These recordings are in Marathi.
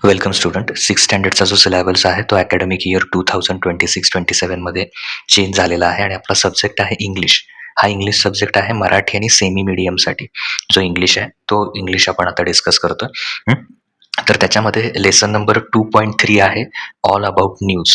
Welcome student. सिक्स स्टँडर्डचा जो सिलेबस आहे तो अकॅडमिक इयर 2026-27मध्ये चेंज झालेला आहे आणि आपला सब्जेक्ट आहे इंग्लिश. हा इंग्लिश सब्जेक्ट आहे मराठी आणि सेमी मीडियमसाठी. जो इंग्लिश आहे तो इंग्लिश आपण आता डिस्कस करतो. तर त्याच्यामध्ये लेसन नंबर 2.3 आहे ऑल अबाउट न्यूज.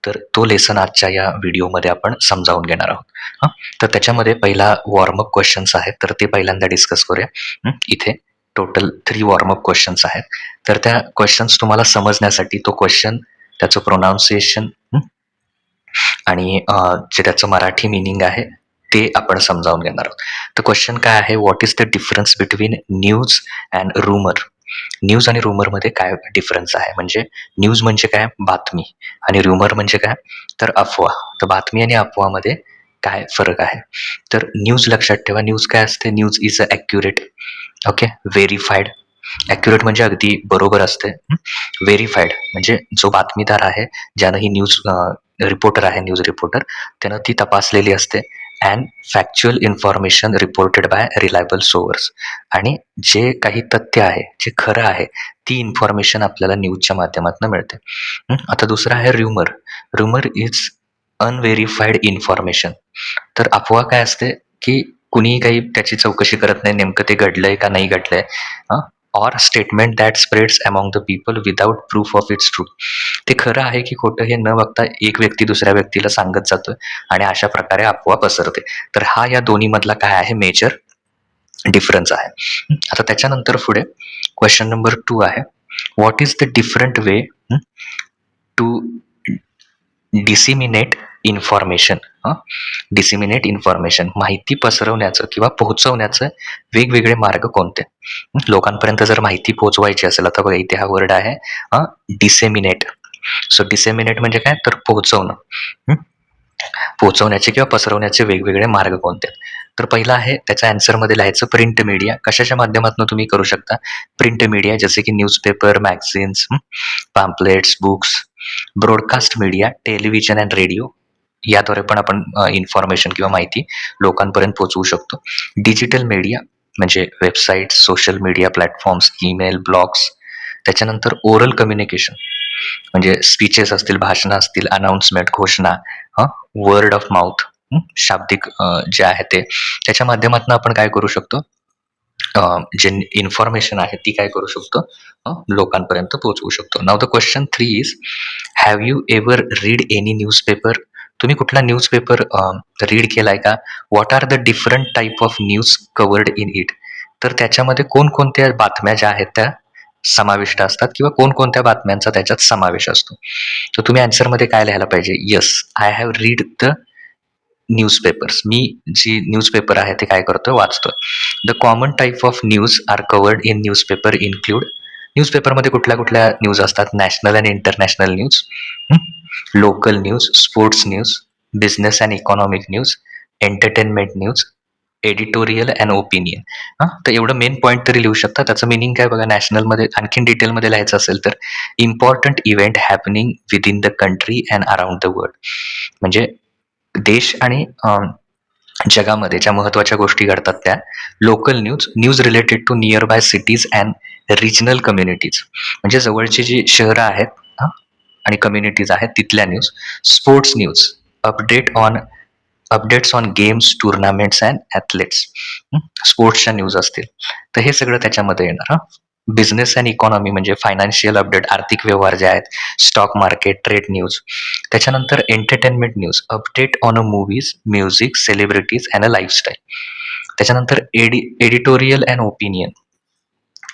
तर तो लेसन आजच्या या व्हिडिओमध्ये आपण समजावून घेणार आहोत. हां, तर त्याच्यामध्ये पहिला वॉर्मअप क्वेश्चन्स आहेत, तर ते पहिल्यांदा डिस्कस करूया. इथे टोटल 3 वॉर्मअप क्वेश्चन्स आहेत. तर त्या क्वेश्चन्स तुम्हाला समजण्यासाठी तो क्वेश्चन, त्याचं प्रोनाऊन्सिएशन आणि जे त्याचं मराठी मिनिंग आहे ते आपण समजावून घेणार आहोत. तर क्वेश्चन काय आहे, what is the difference between news and rumour. News आणि रूमरमध्ये काय डिफरन्स आहे, म्हणजे न्यूज म्हणजे काय, बातमी, आणि रूमर म्हणजे काय, तर अफवा. तर बातमी आणि अफवामध्ये काय फरक आहे. तर न्यूज लक्षात ठेवा, न्यूज काय असते, news is a accurate, okay, verified. Accurate म्हणजे अगदी बरोबर असते. व्हेरीफाईड म्हणजे जो बातमीदार आहे, ज्यानं ही न्यूज रिपोर्टर आहे, न्यूज रिपोर्टर, त्यानं ती तपासलेली असते. And factual information reported by reliable source. आणि जे काही तथ्य आहे, जे खरं आहे, ती इन्फॉर्मेशन आपल्याला न्यूजच्या माध्यमातून मिळते. आता दुसरं आहे र्युमर. Rumour is अनव्हेरीफाईड information. तर अफवा काय असते, की कुणीही काही त्याची चौकशी करत नाही, नेमकं ते घडलंय का नाही घडलंय. Or statement that spreads among the people without proof of its truth. ते खरं आहे की खोटं हे न बघता एक व्यक्ती दुसऱ्या व्यक्तीला सांगत जातोय आणि अशा प्रकारे अफवा पसरते. तर हा या दोन्ही मधला काय आहे, मेजर डिफरन्स आहे. आता त्याच्यानंतर पुढे क्वेश्चन नंबर 2 आहे, what is the different way to disseminate information. Disseminate information, माहिती पसरवण्याचं किंवा पोहोचवण्याचं वेगवेगळे मार्ग कोणते. लोकांपर्यंत जर माहिती पोहोचवायची असेल, आता बघा इथे हा वर्ड आहे डिसेमिनेट. सो डिसेमिनेट म्हणजे काय, तर पोहोचवणं. पोहोचवण्याचे किंवा पसरवण्याचे वेगवेगळे मार्ग कोणते. तर पहिला आहे, त्याच्या आन्सरमध्ये लिहायचं प्रिंट मीडिया. कशाच्या माध्यमातून तुम्ही करू शकता, प्रिंट मीडिया, जसे की newspaper, magazines, pamphlets, books. Broadcast media, television and radio, याद्वारे पण आपण इन्फॉर्मेशन किंवा माहिती लोकांपर्यंत पोहोचवू शकतो. डिजिटल मीडिया म्हणजे website, social media platforms, email, blogs. त्याच्यानंतर ओरल कम्युनिकेशन म्हणजे स्पीचेस असतील, भाषणं असतील, अनाउन्समेंट, घोषणा, वर्ड ऑफ माउथ, शाब्दिक जे आहे ते. त्याच्या माध्यमातून आपण काय करू शकतो, जे इन्फॉर्मेशन आहे ती काय करू शकतो, लोकांपर्यंत पोहोचवू शकतो. Now the question 3 is, have you ever read any newspaper. तुम्ही कुठला न्यूजपेपर रीड केलाय का. What are the different type of news covered in it. तर त्याच्यामध्ये कोणकोणत्या बातम्या ज्या आहेत त्या समाविष्ट असतात किंवा कोणकोणत्या बातम्यांचा त्याच्यात समावेश असतो. तर तुम्ही आन्सरमध्ये काय लिहायला पाहिजे, yes I have read the newspapers. मी जी न्यूजपेपर आहे ते काय करतोय, वाचतोय. The common type of news are covered in newspaper include. न्यूजपेपरमध्ये कुठल्या कुठल्या न्यूज असतात, national and international news, local news, sports news, business and economic news, entertainment news, editorial and opinion. तर एवढं मेन पॉईंट तरी लिहू शकता. त्याचं मिनिंग काय बघा, नॅशनलमध्ये आणखीन डिटेलमध्ये लिहायचं असेल तर important event happening within the country and around the world. म्हणजे देश आणि जगामध्ये ज्या महत्त्वाच्या गोष्टी घडतात त्या. Local news, news related to nearby cities and regional communities, म्हणजे जवळची जी शहरं आहेत आणि कम्युनिटीज आहेत तिथल्या news. Sports news, updates on games, tournaments and athletes. स्पोर्ट्सच्या न्यूज असतील तर हे सगळं त्याच्यामध्ये येणार. बिझनेस अँड इकॉनॉमी म्हणजे फायनान्शियल अपडेट, आर्थिक व्यवहार जे आहेत, स्टॉक मार्केट, ट्रेड न्यूज. त्याच्यानंतर entertainment news, update on a movies, music, celebrities and a lifestyle. त्याच्यानंतर editorial and opinion,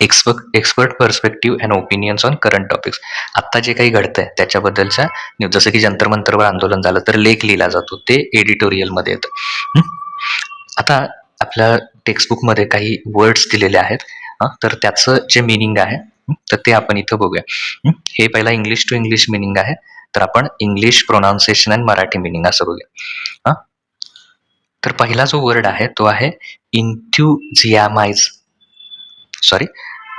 expert perspective and opinions on current topics. आत्ता जे काही घडतंय त्याच्याबद्दलच्या न्यूज, जसं की जंतर मंतरवर आंदोलन झालं तर लेख लिहिला जातो, ते एडिटोरियलमध्ये येतं. आता आपल्या टेक्स्टबुकमध्ये काही वर्ड्स दिलेले आहेत, तर त्याचं जे मिनिंग आहे तर ते आपण इथं बघूया. हे पहिला इंग्लिश टू इंग्लिश मिनिंग आहे, तर आपण इंग्लिश प्रोनाऊन्सिएशन आणि मराठी मिनिंग असं बघूया. तर पहिला जो वर्ड आहे तो आहे इंथ्युझियामाइज, सॉरी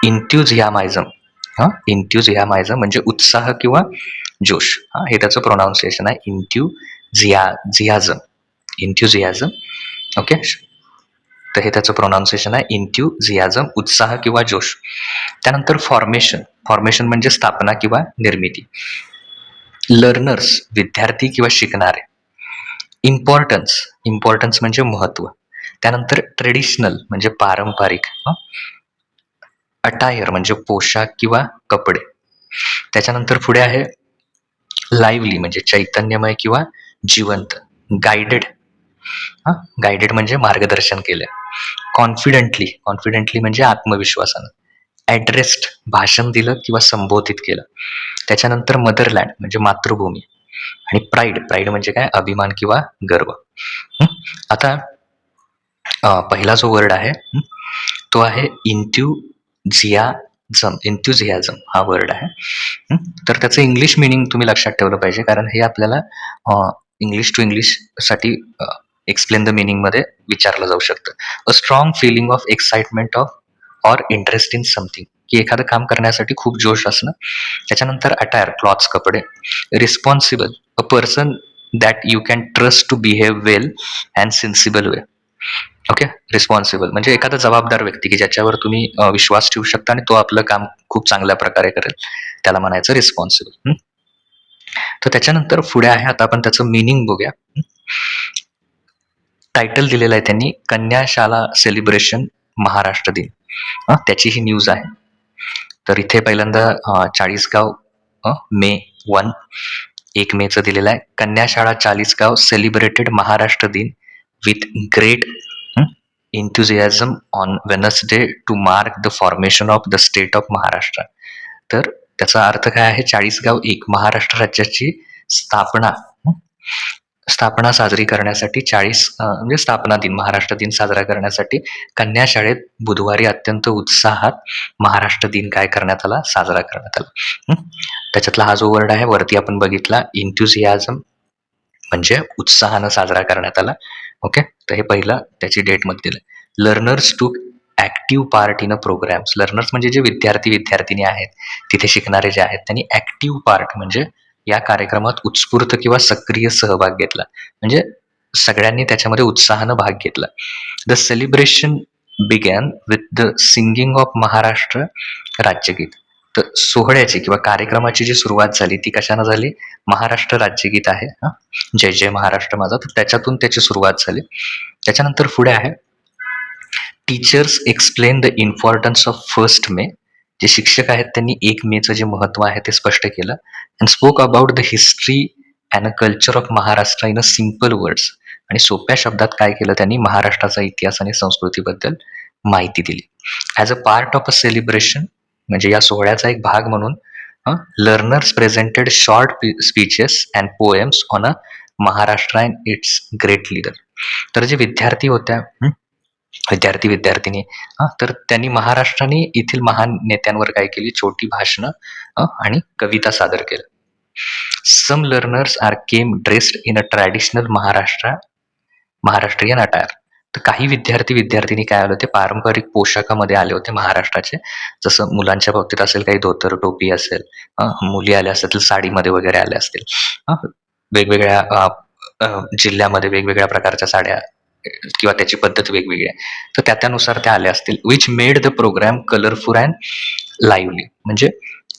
इंथ्युझियामायझम. इंथ्युझियामायझम म्हणजे उत्साह किंवा जोश. हे त्याचं प्रोनाऊन्सिएशन आहे, इंथ्युझियाझम. ओके. तर हे त्याचं प्रोनाऊन्सिएशन आहे इंथ्युझियाझम, उत्साह किंवा जोश. त्यानंतर फॉर्मेशन, फॉर्मेशन म्हणजे स्थापना किंवा निर्मिती. लर्नर्स, विद्यार्थी किंवा शिकणारे. इम्पॉर्टन्स, इम्पॉर्टन्स म्हणजे महत्त्व. त्यानंतर ट्रेडिशनल म्हणजे पारंपरिक. अटायर म्हणजे पोशाख किंवा कपडे. त्याच्यानंतर पुढे आहे लाईव्हली म्हणजे चैतन्यमय किंवा जिवंत. गाइडेड, गाइडेड म्हणजे मार्गदर्शन केलं. कॉन्फिडेंटली, कॉन्फिडेंटली म्हणजे आत्मविश्वासानं. ॲड्रेस्ड भाषण दिलं किंवा संबोधित केलं. त्याच्यानंतर मदरलँड म्हणजे मातृभूमी. आणि प्राईड, प्राईड म्हणजे काय, अभिमान किंवा गर्व. आता पहिला जो वर्ड आहे तो आहे इंथ्युझियाझम. इंथ्युझियाझम हा वर्ड आहे. तर त्याचं इंग्लिश मिनिंग तुम्ही लक्षात ठेवलं पाहिजे, कारण हे आपल्याला इंग्लिश टू इंग्लिशसाठी एक्सप्लेन द मीनिंगमध्ये विचारलं जाऊ शकतं. A strong feeling of excitement of or interest in something, की एखादं काम करण्यासाठी खूप जोश असणं. त्याच्यानंतर अटायर, क्लॉथ्स, कपडे. Responsible, a person that you can trust to behave well and sensible way. Okay. Responsible म्हणजे एखादा जबाबदार व्यक्ती की ज्याच्यावर तुम्ही विश्वास ठेवू शकता आणि तो आपलं काम खूप चांगल्या प्रकारे करेल, त्याला म्हणायचं रिस्पॉन्सिबल. तर त्याच्यानंतर पुढे आहे, आता आपण त्याचं मिनिंग बघूया. टायटल दिलेलं आहे त्यांनी, कन्याशाला सेलिब्रेशन महाराष्ट्र दिन. त्याची ही न्यूज आहे. तर इथे पहिल्यांदा चाळीसगाव मे 1 मेचं दिलेलं आहे. कन्याशाळा चाळीसगाव सेलिब्रेटेड महाराष्ट्र दिन with great enthusiasm on Wednesday to mark the formation of the state of Maharashtra. तर त्याचा अर्थ काय आहे, 40गाव-1 महाराष्ट्र राज्याची स्थापना स्थापना साजरी करण्यासाठी 40 म्हणजे स्थापना दिन, महाराष्ट्र दिन साजरा करण्यासाठी कन्या शाळेत बुधवारी अत्यंत उत्साहात महाराष्ट्र दिन काय करण्यात आला, साजरा करण्यात आला. त्याच्यातला हा जो वर्ड आहे वरती आपण बघितला, इंथ्युझियाझम म्हणजे उत्साहानं साजरा करण्यात आला. ओके. तर हे पहिलं त्याची डेटमध्ये दिलं. Learners to active part in a programmes. Learners म्हणजे जे विद्यार्थी विद्यार्थिनी आहेत, तिथे शिकणारे जे आहेत, त्यांनी ॲक्टिव्ह पार्ट म्हणजे या कार्यक्रमात उत्स्फूर्त किंवा सक्रिय सहभाग घेतला. म्हणजे सगळ्यांनी त्याच्यामध्ये उत्साहानं भाग घेतला. The celebration began with the singing of Maharashtra राज्यगीत. तर सोहळ्याची किंवा कार्यक्रमाची जी सुरुवात झाली ती कशानं झाली, महाराष्ट्र राज्यगीत आहे, जय जय महाराष्ट्र माझा, तर त्याच्यातून त्याची सुरुवात झाली. त्याच्यानंतर पुढे आहे, teachers explain the importance of 1 मे. जे शिक्षक आहेत त्यांनी 1 मेचं जे महत्त्व आहे ते स्पष्ट केलं. And spoke about the history and a culture of Maharashtra in a simple words. आणि सोप्या शब्दात काय केलं त्यांनी, महाराष्ट्राचा इतिहास आणि संस्कृतीबद्दल माहिती दिली. As a part of a celebration म्हणजे या सोहळ्याचा एक भाग म्हणून learners presented short speeches and poems on a Maharashtra and it's great leader. तर जे विद्यार्थी होत्या, विद्यार्थी विद्यार्थिनी, तर त्यांनी महाराष्ट्राने येथील महान नेत्यांवर काय केली, छोटी भाषणं आणि कविता सादर केल्या. Some learners are came dressed in a traditional Maharashtrian attire. तर काही विद्यार्थी विद्यार्थिनी काय आले होते, पारंपरिक पोशाखामध्ये आले होते महाराष्ट्राचे. जसं मुलांच्या बाबतीत असेल काही धोतर टोपी असेल, मुली आल्या असतील साडीमध्ये वगैरे आल्या असतील. वेगवेगळ्या जिल्ह्यामध्ये वेगवेगळ्या प्रकारच्या साड्या किंवा त्याची पद्धत वेगवेगळी आहे, तर त्यानुसार त्या आल्या असतील. Which made the programme colourful and lively. म्हणजे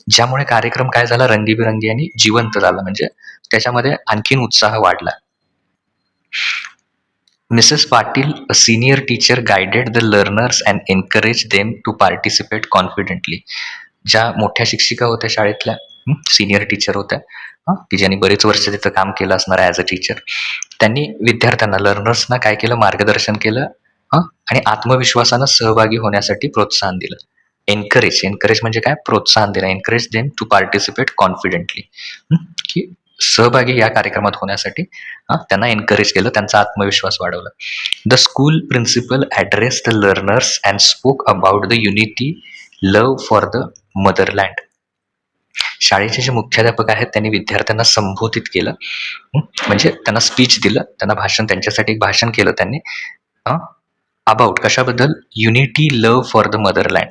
ज्यामुळे कार्यक्रम काय झाला, रंगीबिरंगी आणि जिवंत झाला, म्हणजे त्याच्यामध्ये आणखीन उत्साह वाढला. Mrs. Patil, a senior teacher, guided the learners and encouraged them to participate confidently. ज्या मोठ्या शिक्षिका होत्या शाळेतल्या, सिनियर टीचर होत्या, की ज्यांनी बरेच वर्ष तिथं काम केलं असणार ॲज अ टीचर, त्यांनी विद्यार्थ्यांना, लर्नर्सना काय केलं, मार्गदर्शन केलं आणि आत्मविश्वासानं सहभागी होण्यासाठी प्रोत्साहन दिलं. एनकरेज, एनकरेज म्हणजे काय, प्रोत्साहन देणं. Encourage them to participate confidently, की सहभागी या कार्यक्रमात होण्यासाठी त्यांना एनकरेज केलं, त्यांचा आत्मविश्वास वाढवला. The school principal address the learners and spoke about the unity, love for the motherland. शाळेचे जे मुख्याध्यापक आहेत त्यांनी विद्यार्थ्यांना संबोधित केलं, म्हणजे त्यांना स्पीच दिलं, त्यांना भाषण, त्यांच्यासाठी एक भाषण केलं त्यांनी. अबाउट कशाबद्दल, unity, love for the motherland,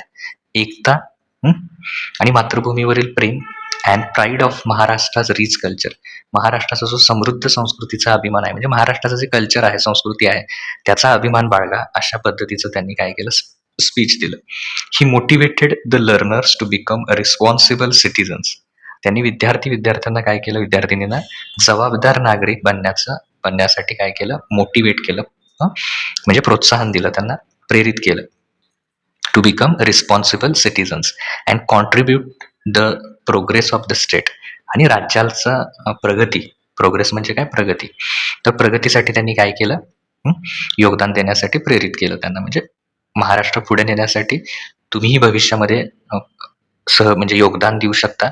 एकता आणि मातृभूमीवरील प्रेम and pride of Maharashtra's rich culture. महाराष्ट्राचा जो समृद्ध संस्कृतीचा अभिमान आहे, म्हणजे महाराष्ट्राचं जे कल्चर आहे, संस्कृती आहे, त्याचा अभिमान बाळगा, अशा पद्धतीचं त्यांनी काय केलं, स्पीच दिलं. He motivated the learners to become a responsible citizens. त्यांनी विद्यार्थ्यांना काय केलं, विद्यार्थिनींना जबाबदार नागरिक बनण्यासाठी काय केलं, मोटिवेट केलं, म्हणजे प्रोत्साहन दिलं, त्यांना प्रेरित केलं. To become responsible citizens and contribute the progress of the state. आणि राज्याचा प्रोग्रेस म्हणजे काय, प्रगती. तर प्रगतीसाठी त्यांनी काय केलं, योगदान देण्यासाठी प्रेरित केलं त्यांना. म्हणजे महाराष्ट्र पुढे नेण्यासाठी तुम्हीही भविष्यामध्ये म्हणजे योगदान देऊ शकता,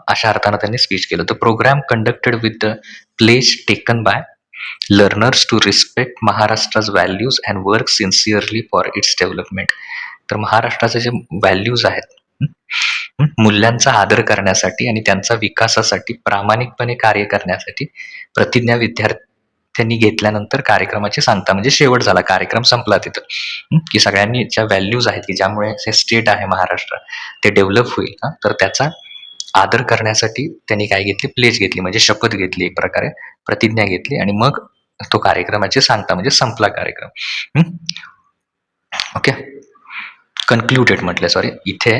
अशा अर्थानं त्यांनी स्पीच केलं. The programme conducted with the pledge taken by learners to respect Maharashtra's values and work sincerely for its development. तर महाराष्ट्राचे जे व्हॅल्यूज आहेत, मूल्यांचा आदर करण्यासाठी आणि त्यांचा विकासासाठी प्रामाणिकपणे कार्य करण्यासाठी प्रतिज्ञा विद्यार्थ्यांनी घेतल्यानंतर कार्यक्रमाची सांगता, म्हणजे शेवट झाला, कार्यक्रम संपला तिथं, की सगळ्यांनी ज्या व्हॅल्यूज आहेत की ज्यामुळे हे स्टेट आहे महाराष्ट्र ते डेव्हलप होईल, तर त्याचा आदर करण्यासाठी त्यांनी काय घेतली, प्लेज घेतली, म्हणजे शपथ घेतली, एक प्रकारे प्रतिज्ञा घेतली, आणि मग तो कार्यक्रमाची सांगता, म्हणजे संपला कार्यक्रम. ओके, कन्क्लुडेड म्हटलं, सॉरी इथे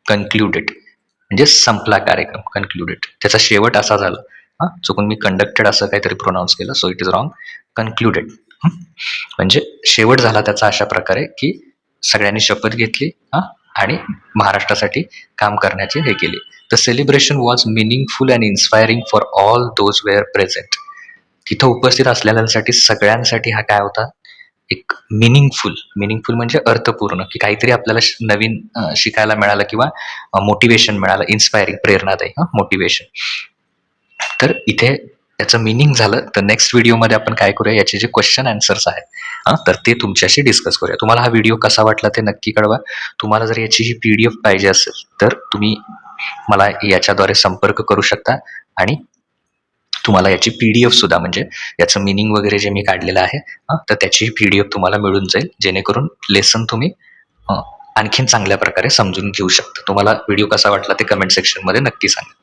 कन्क्लुडेड म्हणजे संपला कार्यक्रम, कन्क्लुडेड, त्याचा शेवट असा झाला. चुकून मी कंडक्टेड असं काहीतरी प्रोनाऊन्स केलं, so it is wrong. Concluded म्हणजे शेवट झाला त्याचा अशा प्रकारे की सगळ्यांनी शपथ घेतली आणि महाराष्ट्रासाठी काम करण्याचे हे केले. The celebration was meaningful and inspiring for all those were present. तिथं उपस्थित असलेल्यांसाठी सगळ्यांसाठी हा काय होता, एक मिनिंगफुल म्हणजे अर्थपूर्ण, की काहीतरी आपल्याला नवीन शिकायला मिळालं किंवा मोटिवेशन मिळालं, इन्स्पायरिंग, प्रेरणादायी, मोटिवेशन. तर इथे त्याचं मिनिंग झालं. तर नेक्स्ट व्हिडिओमध्ये आपण काय करूया, याचे जे क्वेश्चन आन्सर्स आहेत तर ते तुमच्याशी डिस्कस करूया. तुम्हाला हा व्हिडिओ कसा वाटला ते नक्की कळवा. तुम्हाला जर याची ही PDF पाहिजे असेल तर तुम्ही मला याच्याद्वारे संपर्क करू शकता, आणि तुम्हाला याची PDF सुद्धा, म्हणजे याचं मिनिंग वगैरे जे मी काढलेलं आहे तर त्याची PDF तुम्हाला मिळून जाईल, जेणेकरून लेसन तुम्ही आणखीन चांगल्या प्रकारे समजून घेऊ शकता. तुम्हाला व्हिडिओ कसा वाटला ते कमेंट सेक्शनमध्ये नक्की सांगा.